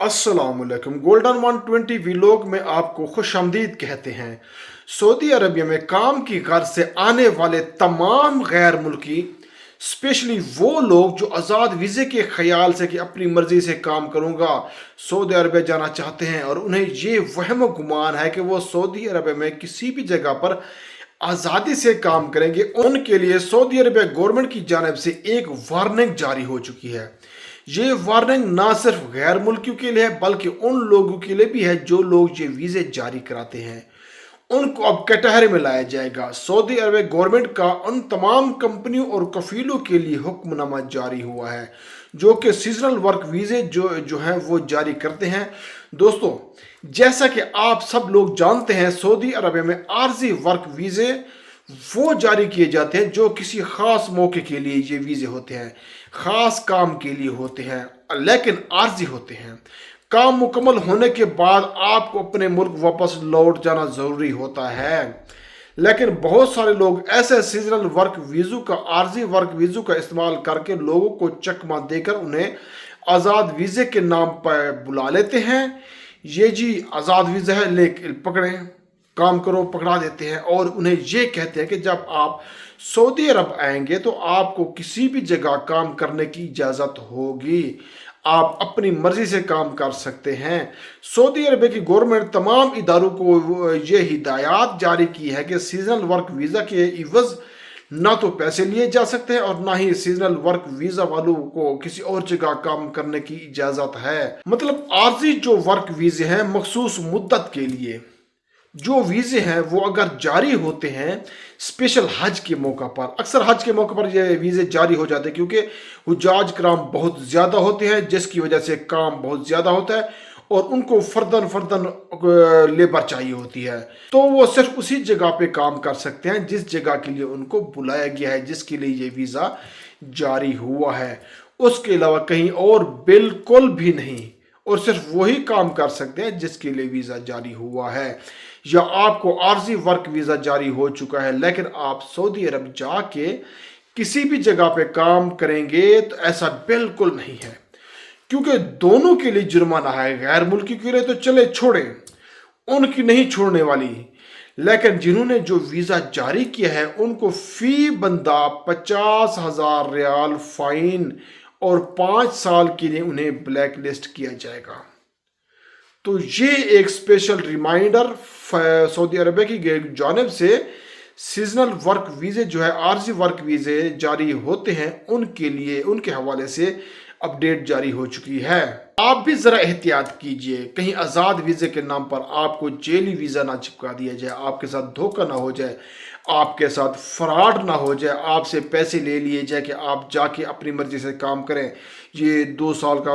अस्सलामुअलैकुम। Golden 120 vlog में आपको खुश आमदीद कहते हैं। सऊदी अरबिया में काम की गर्ज से आने वाले तमाम गैर मुल्की, स्पेशली वो लोग जो आज़ाद वीज़े के ख्याल से कि अपनी मर्ज़ी से काम करूँगा सऊदी अरबिया जाना चाहते हैं, और उन्हें ये वहम गुमान है कि वो सऊदी अरबिया में किसी भी जगह पर आज़ादी से काम करेंगे, उनके लिए सऊदी अरबिया गवर्नमेंट की जानिब से एक वार्निंग जारी हो चुकी है। ये वार्निंग ना सिर्फ गैर मुल्कियों के लिए है बल्कि उन लोगों के लिए भी है जो लोग ये वीज़े जारी कराते हैं। उनको अब कैटेगरी में लाया जाएगा। सऊदी अरब गवर्नमेंट का उन तमाम कंपनियों और कफीलों के लिए हुक्मनामा जारी हुआ है जो कि सीजनल वर्क वीज़े जो हैं वो जारी करते हैं। दोस्तों, जैसा कि आप सब लोग जानते हैं, सऊदी अरबिया में आर्जी वर्क वीज़े वो जारी किए जाते हैं जो किसी ख़ास मौके के लिए ये वीज़े होते हैं, ख़ास काम के लिए होते हैं, लेकिन आर्जी होते हैं। काम मुकम्मल होने के बाद आपको अपने मुल्क वापस लौट जाना ज़रूरी होता है, लेकिन बहुत सारे लोग ऐसे सीजनल वर्क वीज़ों का, आर्जी वर्क वीज़ों का इस्तेमाल करके लोगों को चकमा देकर उन्हें आज़ाद वीज़े के नाम पर बुला लेते हैं। ये जी आज़ाद वीज़ा है, ले पकड़ें, काम करो, पकड़ा देते हैं और उन्हें ये कहते हैं कि जब आप सऊदी अरब आएंगे तो आपको किसी भी जगह काम करने की इजाज़त होगी, आप अपनी मर्ज़ी से काम कर सकते हैं। सऊदी अरब की गवर्नमेंट तमाम इदारों को ये हिदायत जारी की है कि सीजनल वर्क वीज़ा के इवज़ ना तो पैसे लिए जा सकते हैं और ना ही सीजनल वर्क वीज़ा वालों को किसी और जगह काम करने की इजाज़त है। मतलब आर्जी जो वर्क वीज़े हैं मखसूस मुद्दत के लिए जो वीज़े हैं वो अगर जारी होते हैं स्पेशल हज के मौका पर, अक्सर हज के मौके पर ये वीज़े जारी हो जाते हैं क्योंकि हुजाज कराम बहुत ज़्यादा होते हैं जिसकी वजह से काम बहुत ज़्यादा होता है और उनको फर्दन लेबर चाहिए होती है, तो वो सिर्फ उसी जगह पे काम कर सकते हैं जिस जगह के लिए उनको बुलाया गया है, जिसके लिए ये वीज़ा जारी हुआ है। उसके अलावा कहीं और बिल्कुल भी नहीं, और सिर्फ वही काम कर सकते हैं जिसके लिए वीज़ा जारी हुआ है। या आपको आर्जी वर्क वीज़ा जारी हो चुका है लेकिन आप सऊदी अरब जाके किसी भी जगह पे काम करेंगे तो ऐसा बिल्कुल नहीं है, क्योंकि दोनों के लिए जुर्माना है। गैर मुल्की के लिए तो चले छोड़ें, उनकी नहीं छोड़ने वाली, लेकिन जिन्होंने जो वीज़ा जारी किया है उनको फ़ी बंदा 50,000 रियाल फाइन और 5 साल के लिए उन्हें ब्लैक लिस्ट किया जाएगा। तो ये एक स्पेशल रिमाइंडर सऊदी अरबिया की जानिब से सीजनल वर्क वीज़े जो है, आर्जी वर्क वीज़े जारी होते हैं उनके लिए, उनके हवाले से अपडेट जारी हो चुकी है। आप भी ज़रा एहतियात कीजिए, कहीं आज़ाद वीज़े के नाम पर आपको जेली वीज़ा ना चिपका दिया जाए, आपके साथ धोखा ना हो जाए, आपके साथ फ्रॉड ना हो जाए, आपसे पैसे ले लिए जाए कि आप जाके अपनी मर्ज़ी से काम करें। ये 2 साल का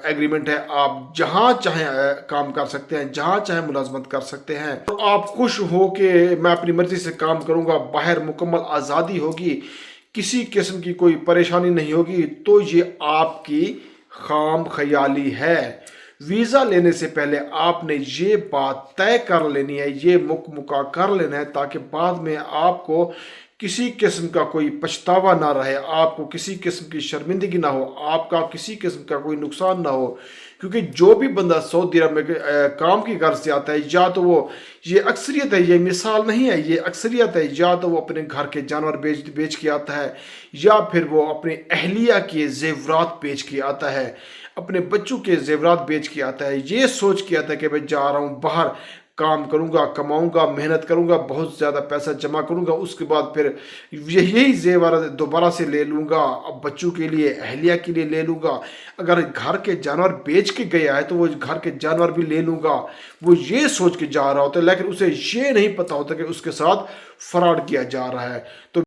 एग्रीमेंट है, आप जहाँ चाहें काम कर सकते हैं, जहाँ चाहें मुलाजमत कर सकते हैं। तो आप खुश हो के मैं अपनी मर्ज़ी से काम करूँगा, बाहर मुकम्मल आज़ादी होगी, किसी किस्म की कोई परेशानी नहीं होगी, तो ये आपकी खाम ख्याली है। वीज़ा लेने से पहले आपने ये बात तय कर लेनी है, ये मुकम्मल कर लेना है, ताकि बाद में आपको किसी किस्म का कोई पछतावा ना रहे, आपको किसी किस्म की शर्मिंदगी ना हो, आपका किसी किस्म का कोई नुकसान ना हो। क्योंकि जो भी बंदा सऊदी अरब में काम की गर्ज से आता है, या तो वो, ये अक्सरियत है, ये मिसाल नहीं है, ये अक्सरियत है, या तो वो अपने घर के जानवर बेच के आता है, या फिर वो अपने अहलिया के जेवरात बेच के आता है, अपने बच्चों के जेवरात बेच के आता है, ये सोच के आता है कि मैं जा रहा हूँ बाहर, काम करूँगा, कमाऊँगा, मेहनत करूँगा, बहुत ज़्यादा पैसा जमा करूँगा, उसके बाद फिर यही जेवर दोबारा से ले लूँगा, अब बच्चों के लिए, अहलिया के लिए ले लूँगा। अगर घर के जानवर बेच के गया है तो वो घर के जानवर भी ले लूँगा, वो ये सोच के जा रहा होता है, लेकिन उसे ये नहीं पता होता कि उसके साथ फ्रॉड किया जा रहा है। तो